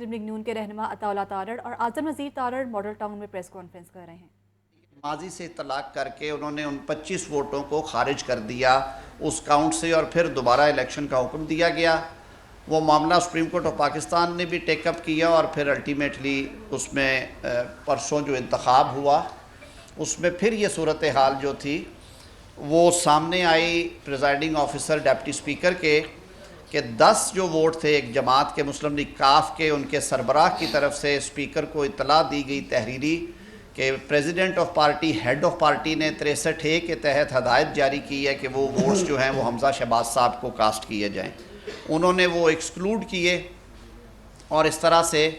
مسلم league نون کے رہنما عطا اللہ تارڑ اور اعظم نذیر تارڑ ماڈل ٹاؤن میں پریس کانفرنس کر رہے ہیں۔ ماضی سے اطلاق کر کے انہوں نے ان 25 ووٹوں کو خارج کر دیا اس کاؤنٹ سے، اور پھر دوبارہ الیکشن کا حکم دیا گیا۔ وہ معاملہ سپریم کورٹ آف پاکستان نے بھی ٹیک اپ کیا، اور پھر الٹیمیٹلی اس میں پرسوں جو انتخاب ہوا اس میں پھر یہ صورتحال جو تھی وہ سامنے آئی پریزائڈنگ آفیسر ڈپٹی اسپیکر کے، کہ 10 جو ووٹ تھے ایک جماعت کے مسلم لیگ کاف کے، ان کے سربراہ کی طرف سے اسپیکر کو اطلاع دی گئی تحریری کہ president of party, head of party نے 63A کے تحت ہدایت جاری کی ہے کہ وہ ووٹس جو ہیں وہ حمزہ شہباز صاحب کو کاسٹ کیے جائیں۔ انہوں نے وہ ایکسکلوڈ کیے، اور اس طرح سے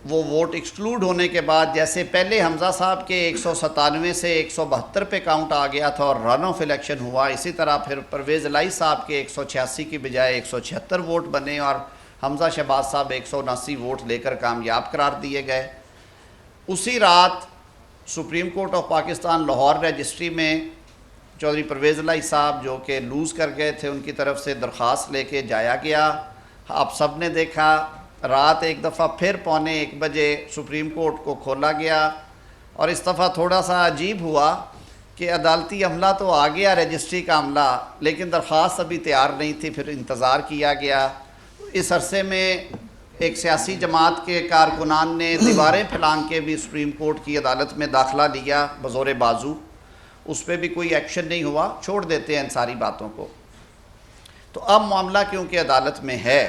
وہ ووٹ ایکسکلوڈ ہونے کے بعد جیسے پہلے حمزہ صاحب کے 197 سے 172 پہ کاؤنٹ آ گیا تھا اور رن آف الیکشن ہوا، اسی طرح پھر پرویز الہی صاحب کے 186 کی بجائے 176 ووٹ بنے، اور حمزہ شہباز صاحب 179 ووٹ لے کر کامیاب قرار دیے گئے۔ اسی رات supreme court of Pakistan Lahore registry میں چودھری پرویز الہی صاحب جو کہ لوز کر گئے تھے، ان کی طرف سے درخواست لے کے جایا گیا۔ آپ سب نے دیکھا رات ایک دفعہ پھر 1:45 بجے سپریم کورٹ کو کھولا گیا، اور اس دفعہ تھوڑا سا عجیب ہوا کہ عدالتی عملہ تو آ گیا، رجسٹری کا عملہ، لیکن درخواست ابھی تیار نہیں تھی، پھر انتظار کیا گیا۔ اس عرصے میں ایک سیاسی جماعت کے کارکنان نے دیواریں پھلانگ کے بھی سپریم کورٹ کی عدالت میں داخلہ لیا بزور بازو، اس پہ بھی کوئی ایکشن نہیں ہوا، چھوڑ دیتے ہیں ان ساری باتوں کو۔ تو اب معاملہ کیونکہ عدالت میں ہے،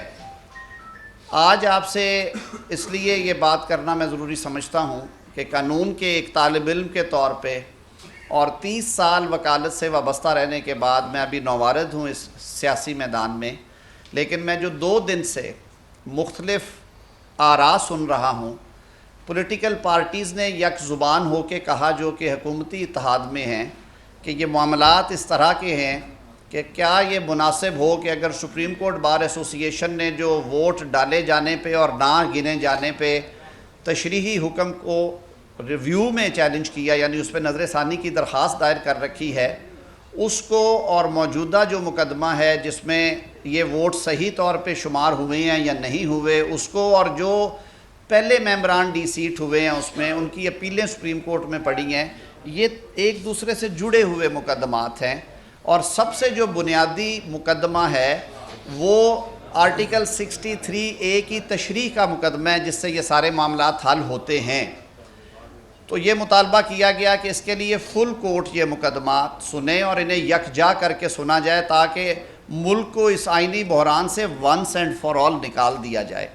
آج آپ سے اس لیے یہ بات کرنا میں ضروری سمجھتا ہوں کہ قانون کے ایک طالب علم کے طور پہ اور 30 سال وکالت سے وابستہ رہنے کے بعد میں ابھی نوارد ہوں اس سیاسی میدان میں، لیکن میں جو 2 دن سے مختلف آراء سن رہا ہوں، پولیٹیکل پارٹیز نے یک زبان ہو کے کہا جو کہ حکومتی اتحاد میں ہیں، کہ یہ معاملات اس طرح کے ہیں کہ کیا یہ مناسب ہو کہ اگر سپریم کورٹ بار ایسوسی ایشن نے جو ووٹ ڈالے جانے پہ اور نہ گنے جانے پہ تشریحی حکم کو ریویو میں چیلنج کیا، یعنی اس پہ نظر ثانی کی درخواست دائر کر رکھی ہے، اس کو اور موجودہ جو مقدمہ ہے جس میں یہ ووٹ صحیح طور پہ شمار ہوئے ہیں یا نہیں ہوئے اس کو، اور جو پہلے ممبران ڈی سیٹ ہوئے ہیں اس میں ان کی اپیلیں سپریم کورٹ میں پڑی ہیں، یہ ایک دوسرے سے جڑے ہوئے مقدمات ہیں۔ اور سب سے جو بنیادی مقدمہ ہے وہ آرٹیکل 63A کی تشریح کا مقدمہ ہے، جس سے یہ سارے معاملات حل ہوتے ہیں۔ تو یہ مطالبہ کیا گیا کہ اس کے لیے فل کورٹ یہ مقدمات سنیں اور انہیں یکجا کر کے سنا جائے، تاکہ ملک کو اس آئینی بحران سے ونس اینڈ فار آل نکال دیا جائے۔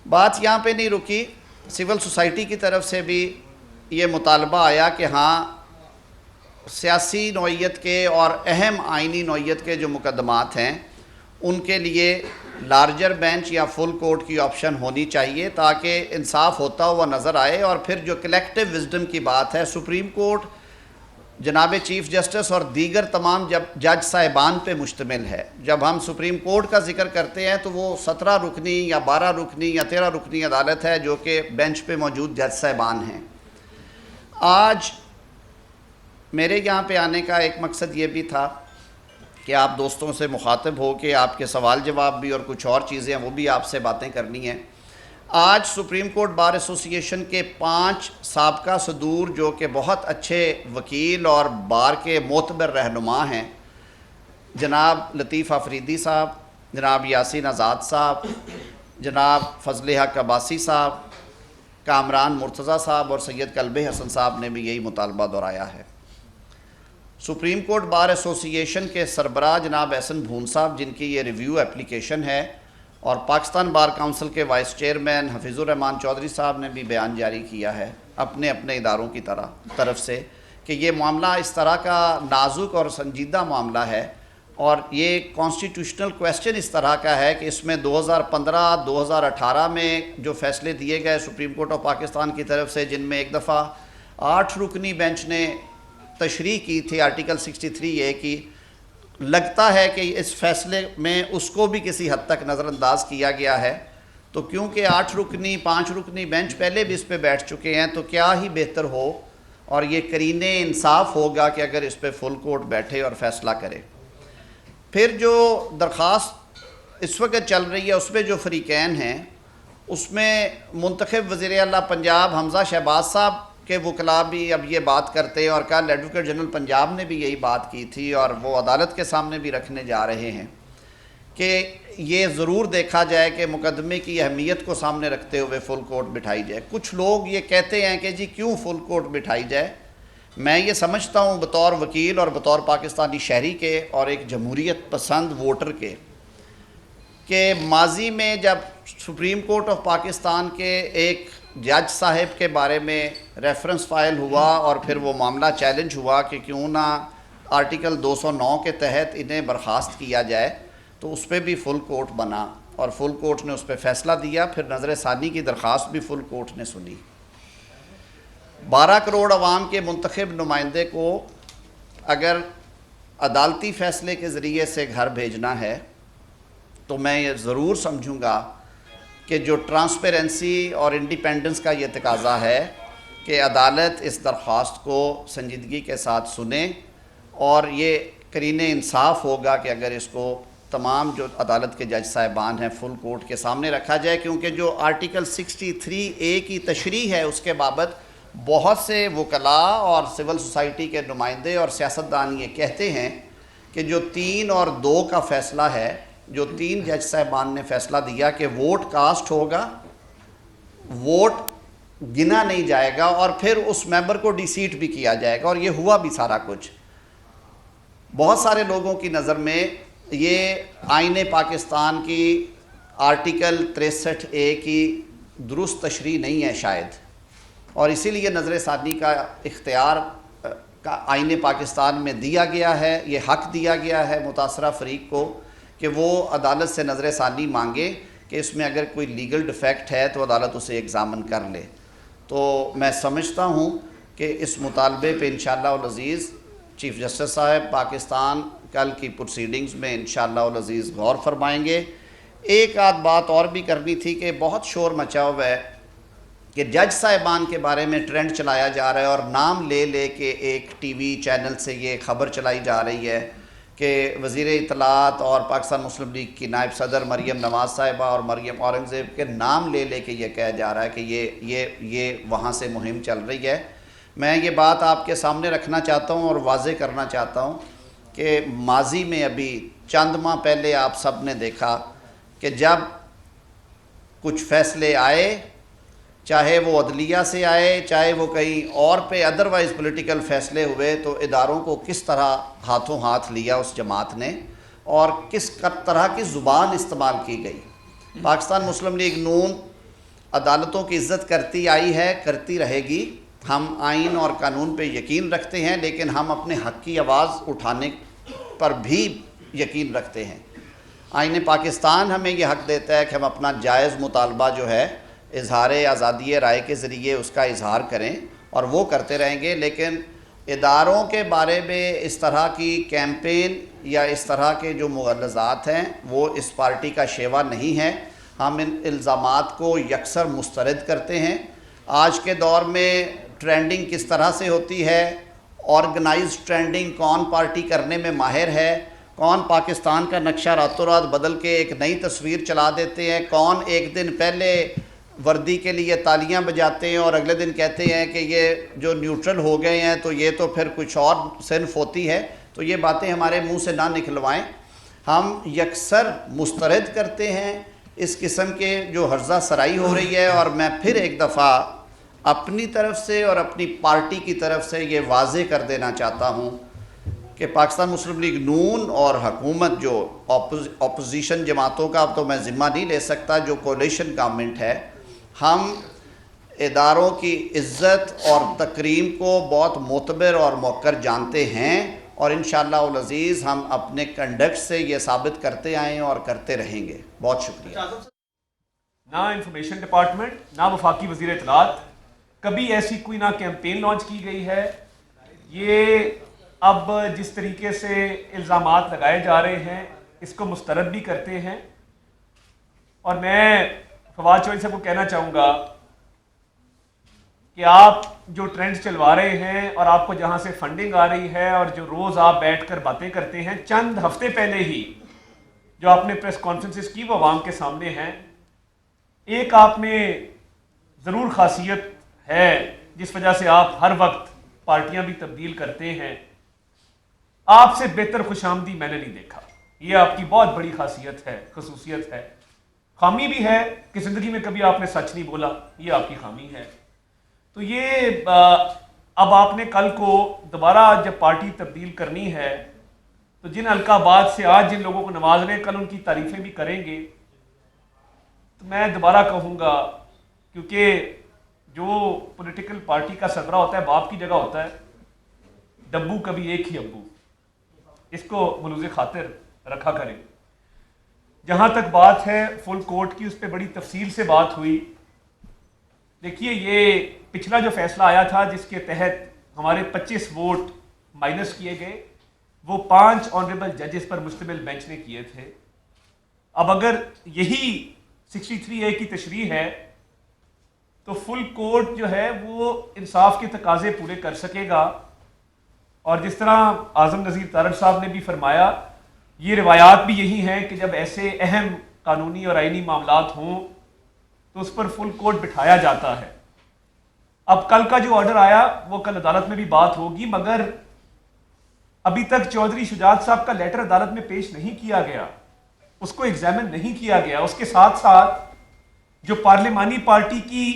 بات یہاں پہ نہیں رکی، سول سوسائٹی کی طرف سے بھی یہ مطالبہ آیا کہ ہاں سیاسی نوعیت کے اور اہم آئینی نوعیت کے جو مقدمات ہیں ان کے لیے لارجر بینچ یا فل کورٹ کی آپشن ہونی چاہیے، تاکہ انصاف ہوتا ہوا نظر آئے۔ اور پھر جو کلیکٹیو وزڈم کی بات ہے، سپریم کورٹ جناب چیف جسٹس اور دیگر تمام جج صاحبان پہ مشتمل ہے۔ جب ہم سپریم کورٹ کا ذکر کرتے ہیں تو وہ 17 رکنی یا 12 رکنی یا 13 رکنی عدالت ہے جو کہ بینچ پہ موجود جج صاحبان ہیں۔ آج میرے یہاں پہ آنے کا ایک مقصد یہ بھی تھا کہ آپ دوستوں سے مخاطب ہو کے آپ کے سوال جواب بھی اور کچھ اور چیزیں وہ بھی آپ سے باتیں کرنی ہیں۔ آج سپریم کورٹ بار ایسوسی ایشن کے 5 سابقہ صدور جو کہ بہت اچھے وکیل اور بار کے معتبر رہنما ہیں، جناب لطیف آفریدی صاحب، جناب یاسین آزاد صاحب، جناب فضل حق عباسی صاحب، کامران مرتضیٰ صاحب اور سید کلب حسن صاحب نے بھی یہی مطالبہ دہرایا ہے۔ سپریم کورٹ بار ایسوسی ایشن کے سربراہ جناب احسن بھون صاحب، جن کی یہ ریویو اپلیکیشن ہے، اور پاکستان بار کونسل کے وائس چیئرمین حفیظ الرحمان چودھری صاحب نے بھی بیان جاری کیا ہے اپنے اداروں کی طرف سے کہ یہ معاملہ اس طرح کا نازک اور سنجیدہ معاملہ ہے، اور یہ کانسٹیٹیوشنل کویسچن اس طرح کا ہے کہ اس میں 2015-2018 میں جو فیصلے دیے گئے سپریم کورٹ آف پاکستان کی طرف سے، جن میں ایک دفعہ 8 رکنی بینچ نے تشریح کی تھی آرٹیکل 63A کی، لگتا ہے کہ اس فیصلے میں اس کو بھی کسی حد تک نظر انداز کیا گیا ہے۔ تو کیونکہ 8 رکنی 5 رکنی بینچ پہلے بھی اس پہ بیٹھ چکے ہیں، تو کیا ہی بہتر ہو اور یہ قرینِ انصاف ہوگا کہ اگر اس پہ فل کورٹ بیٹھے اور فیصلہ کرے۔ پھر جو درخواست اس وقت چل رہی ہے اس پہ جو فریقین ہیں اس میں منتخب وزیر اعلیٰ پنجاب حمزہ شہباز صاحب کے وکلاء بھی اب یہ بات کرتے ہیں، اور کل ایڈوکیٹ جنرل پنجاب نے بھی یہی بات کی تھی اور وہ عدالت کے سامنے بھی رکھنے جا رہے ہیں کہ یہ ضرور دیکھا جائے کہ مقدمے کی اہمیت کو سامنے رکھتے ہوئے فل کورٹ بٹھائی جائے۔ کچھ لوگ یہ کہتے ہیں کہ جی کیوں فل کورٹ بٹھائی جائے؟ میں یہ سمجھتا ہوں بطور وکیل اور بطور پاکستانی شہری کے اور ایک جمہوریت پسند ووٹر کے، کہ ماضی میں جب سپریم کورٹ آف پاکستان کے ایک جج صاحب کے بارے میں ریفرنس فائل ہوا اور پھر وہ معاملہ چیلنج ہوا کہ کیوں نہ آرٹیکل 209 کے تحت انہیں برخاست کیا جائے، تو اس پہ بھی فل کورٹ بنا اور فل کورٹ نے اس پہ فیصلہ دیا، پھر نظر ثانی کی درخواست بھی فل کورٹ نے سنی۔ 12 کروڑ عوام کے منتخب نمائندے کو اگر عدالتی فیصلے کے ذریعے سے گھر بھیجنا ہے تو میں یہ ضرور سمجھوں گا کہ جو ٹرانسپیرنسی اور انڈیپینڈنس کا یہ تقاضا ہے کہ عدالت اس درخواست کو سنجیدگی کے ساتھ سنے، اور یہ قرین انصاف ہوگا کہ اگر اس کو تمام جو عدالت کے جج صاحبان ہیں فل کورٹ کے سامنے رکھا جائے، کیونکہ جو آرٹیکل 63A کی تشریح ہے اس کے بابت بہت سے وکلاء اور سول سوسائٹی کے نمائندے اور سیاستدان یہ کہتے ہیں کہ جو 3 اور 2 کا فیصلہ ہے، جو 3 جج صاحبان نے فیصلہ دیا کہ ووٹ کاسٹ ہوگا، ووٹ گنا نہیں جائے گا اور پھر اس ممبر کو ڈی سیٹ بھی کیا جائے گا، اور یہ ہوا بھی سارا کچھ۔ بہت سارے لوگوں کی نظر میں یہ آئین پاکستان کی آرٹیکل 63A کی درست تشریح نہیں ہے شاید، اور اسی لیے نظر ثانی کا اختیار کا آئین پاکستان میں دیا گیا ہے، یہ حق دیا گیا ہے متاثرہ فریق کو کہ وہ عدالت سے نظر ثانی مانگے کہ اس میں اگر کوئی لیگل ڈیفیکٹ ہے تو عدالت اسے ایگزامن کر لے۔ تو میں سمجھتا ہوں کہ اس مطالبے پہ انشاءاللہ العزیز چیف جسٹس صاحب پاکستان کل کی پروسیڈنگز میں انشاءاللہ العزیز غور فرمائیں گے۔ ایک آدھ بات اور بھی کرنی تھی کہ بہت شور مچا ہوا ہے کہ جج صاحبان کے بارے میں ٹرینڈ چلایا جا رہا ہے، اور نام لے لے کے ایک ٹی وی چینل سے یہ خبر چلائی جا رہی ہے کہ وزیر اطلاعات اور پاکستان مسلم لیگ کی نائب صدر مریم نواز صاحبہ اور مریم اورنگزیب کے نام لے لے کے یہ کہا جا رہا ہے کہ یہ وہاں سے مہم چل رہی ہے۔ میں یہ بات آپ کے سامنے رکھنا چاہتا ہوں اور واضح کرنا چاہتا ہوں کہ ماضی میں ابھی چند ماہ پہلے آپ سب نے دیکھا کہ جب کچھ فیصلے آئے، چاہے وہ عدلیہ سے آئے، چاہے وہ کہیں اور پہ ادروائز پولیٹیکل فیصلے ہوئے، تو اداروں کو کس طرح ہاتھوں ہاتھ لیا اس جماعت نے اور کس طرح کی زبان استعمال کی گئی۔ پاکستان مسلم لیگ نون عدالتوں کی عزت کرتی آئی ہے، کرتی رہے گی۔ ہم آئین اور قانون پہ یقین رکھتے ہیں، لیکن ہم اپنے حق کی آواز اٹھانے پر بھی یقین رکھتے ہیں۔ آئین پاکستان ہمیں یہ حق دیتا ہے کہ ہم اپنا جائز مطالبہ جو ہے اظہار آزادی رائے کے ذریعے اس کا اظہار کریں، اور وہ کرتے رہیں گے، لیکن اداروں کے بارے میں اس طرح کی کیمپین یا اس طرح کے جو مغلظات ہیں وہ اس پارٹی کا شیوا نہیں ہے۔ ہم ان الزامات کو یکسر مسترد کرتے ہیں۔ آج کے دور میں ٹرینڈنگ کس طرح سے ہوتی ہے، آرگنائز ٹرینڈنگ کون پارٹی کرنے میں ماہر ہے، کون پاکستان کا نقشہ راتوں رات بدل کے ایک نئی تصویر چلا دیتے ہیں، کون ایک دن پہلے وردی کے لیے تالیاں بجاتے ہیں اور اگلے دن کہتے ہیں کہ یہ جو نیوٹرل ہو گئے ہیں تو یہ تو پھر کچھ اور صنف ہوتی ہے۔ تو یہ باتیں ہمارے منہ سے نہ نکلوائیں۔ ہم یکسر مسترد کرتے ہیں اس قسم کے جو ہرزہ سرائی ہو رہی ہے، اور میں پھر ایک دفعہ اپنی طرف سے اور اپنی پارٹی کی طرف سے یہ واضح کر دینا چاہتا ہوں کہ پاکستان مسلم لیگ نون اور حکومت جو اپوزیشن جماعتوں کا اب تو میں ذمہ نہیں لے سکتا، جو کولیشن گورنمنٹ ہے، ہم اداروں کی عزت اور تکریم کو بہت معتبر اور موقر جانتے ہیں، اور انشاءاللہ العزیز ہم اپنے کنڈکٹ سے یہ ثابت کرتے آئے ہیں اور کرتے رہیں گے۔ بہت شکریہ۔ نہ انفارمیشن ڈپارٹمنٹ، نہ وفاقی وزیر اطلاعات، کبھی ایسی کوئی نہ کیمپین لانچ کی گئی ہے۔ یہ اب جس طریقے سے الزامات لگائے جا رہے ہیں اس کو مسترد بھی کرتے ہیں، اور میں فواد چوہدری صاحب کو کہنا چاہوں گا کہ آپ جو ٹرینڈ چلوا رہے ہیں اور آپ کو جہاں سے فنڈنگ آ رہی ہے اور جو روز آپ بیٹھ کر باتیں کرتے ہیں، چند ہفتے پہلے ہی جو آپ نے پریس کانفرنسز کی وہ عوام کے سامنے ہیں، ایک آپ میں ضرور خاصیت ہے جس وجہ سے آپ ہر وقت پارٹیاں بھی تبدیل کرتے ہیں، آپ سے بہتر خوش آمدی میں نے نہیں دیکھا. یہ آپ کی بہت بڑی خاصیت ہے، خصوصیت ہے. خامی بھی ہے کہ زندگی میں کبھی آپ نے سچ نہیں بولا، یہ آپ کی خامی ہے. تو یہ اب آپ نے کل کو دوبارہ جب پارٹی تبدیل کرنی ہے تو جن القابات سے آج جن لوگوں کو نواز رہے ہیں کل ان کی تعریفیں بھی کریں گے. تو میں دوبارہ کہوں گا، کیونکہ جو پولیٹیکل پارٹی کا سربراہ ہوتا ہے باپ کی جگہ ہوتا ہے، ڈبو کبھی ایک ہی ابو، اس کو ملوز خاطر رکھا کریں. جہاں تک بات ہے فل کورٹ کی، اس پہ بڑی تفصیل سے بات ہوئی. دیکھیے یہ پچھلا جو فیصلہ آیا تھا جس کے تحت ہمارے 25 ووٹ مائنس کیے گئے، وہ 5 آنریبل ججز پر مشتمل بینچ نے کیے تھے. اب اگر یہی 63A کی تشریح ہے تو فل کورٹ جو ہے وہ انصاف کے تقاضے پورے کر سکے گا. اور جس طرح اعظم نذیر تارڑ صاحب نے بھی فرمایا، یہ روایات بھی یہی ہیں کہ جب ایسے اہم قانونی اور آئینی معاملات ہوں تو اس پر فل کورٹ بٹھایا جاتا ہے. اب کل کا جو آرڈر آیا وہ کل عدالت میں بھی بات ہوگی، مگر ابھی تک چودھری شجاعت صاحب کا لیٹر عدالت میں پیش نہیں کیا گیا، اس کو ایگزامن نہیں کیا گیا. اس کے ساتھ ساتھ جو پارلیمانی پارٹی کی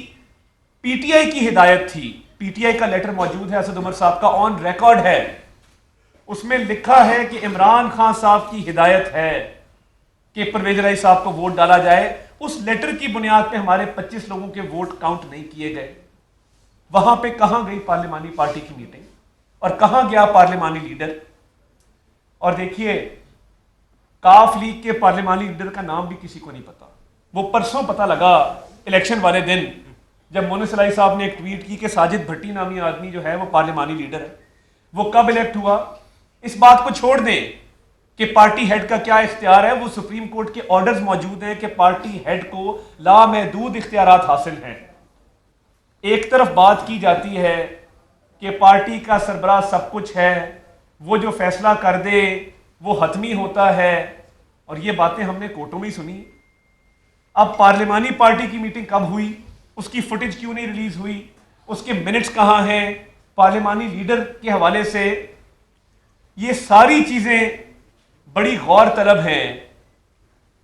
پی ٹی آئی کی ہدایت تھی، پی ٹی آئی کا لیٹر موجود ہے اسد عمر صاحب کا، آن ریکارڈ ہے، اس میں لکھا ہے کہ عمران خان صاحب کی ہدایت ہے کہ پرویز الہی صاحب کو ووٹ ڈالا جائے. اس لیٹر کی بنیاد پہ ہمارے 25 لوگوں کے ووٹ کاؤنٹ نہیں کیے گئے. وہاں پہ کہاں گئی پارلیمانی پارٹی کی میٹنگ اور کہاں گیا پارلیمانی لیڈر؟ اور دیکھیے کاف لیگ کے پارلیمانی لیڈر کا نام بھی کسی کو نہیں پتا. وہ پرسوں پتا لگا الیکشن والے دن جب مونس الہی صاحب نے ایک ٹویٹ کی کہ ساجد بھٹی نامی آدمی جو ہے وہ پارلیمانی لیڈر ہے. وہ کب الیکٹ ہوا؟ اس بات کو چھوڑ دیں کہ پارٹی ہیڈ کا کیا اختیار ہے، وہ سپریم کورٹ کے آرڈرز موجود ہیں کہ پارٹی ہیڈ کو لامحدود اختیارات حاصل ہیں. ایک طرف بات کی جاتی ہے کہ پارٹی کا سربراہ سب کچھ ہے، وہ جو فیصلہ کر دے وہ حتمی ہوتا ہے، اور یہ باتیں ہم نے کورٹوں میں ہی سنی. اب پارلیمانی پارٹی کی میٹنگ کب ہوئی؟ اس کی فوٹیج کیوں نہیں ریلیز ہوئی؟ اس کے منٹس کہاں ہیں؟ پارلیمانی لیڈر کے حوالے سے یہ ساری چیزیں بڑی غور طلب ہیں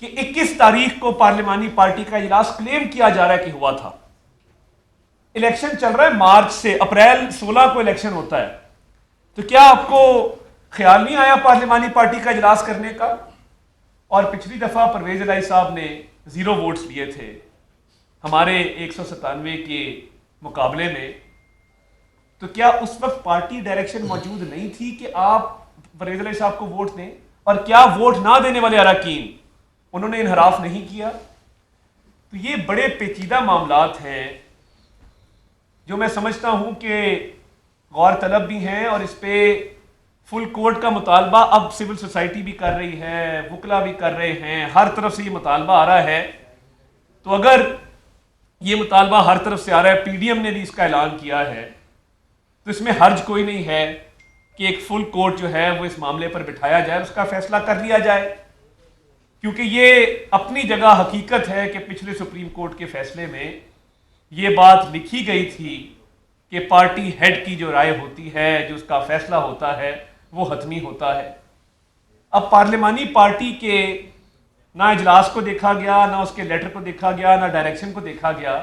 کہ 21 تاریخ کو پارلیمانی پارٹی کا اجلاس کلیم کیا جا رہا ہے کہ ہوا تھا. الیکشن چل رہا ہے مارچ سے، اپریل 16 کو الیکشن ہوتا ہے. تو کیا آپ کو خیال نہیں آیا پارلیمانی پارٹی کا اجلاس کرنے کا؟ اور پچھلی دفعہ پرویز الہی صاحب نے 0 ووٹس لیے تھے ہمارے 197 کے مقابلے میں. تو کیا اس وقت پارٹی ڈائریکشن موجود نہیں تھی کہ آپ پرویز الہی صاحب کو ووٹ دیں؟ اور کیا ووٹ نہ دینے والے اراکین انہوں نے انحراف نہیں کیا؟ تو یہ بڑے پیچیدہ معاملات ہیں جو میں سمجھتا ہوں کہ غور طلب بھی ہیں، اور اس پہ فل کورٹ کا مطالبہ اب سول سوسائٹی بھی کر رہی ہے، وکلا بھی کر رہے ہیں، ہر طرف سے یہ مطالبہ آ رہا ہے. تو اگر یہ مطالبہ ہر طرف سے آ رہا ہے، پی ڈی ایم نے بھی اس کا اعلان کیا ہے، تو اس میں حرج کوئی نہیں ہے کہ ایک فل کورٹ جو ہے وہ اس معاملے پر بٹھایا جائے، اس کا فیصلہ کر لیا جائے. کیونکہ یہ اپنی جگہ حقیقت ہے کہ پچھلے سپریم کورٹ کے فیصلے میں یہ بات لکھی گئی تھی کہ پارٹی ہیڈ کی جو رائے ہوتی ہے، جو اس کا فیصلہ ہوتا ہے، وہ حتمی ہوتا ہے. اب پارلیمانی پارٹی کے نہ اجلاس کو دیکھا گیا، نہ اس کے لیٹر کو دیکھا گیا، نہ ڈائریکشن کو دیکھا گیا.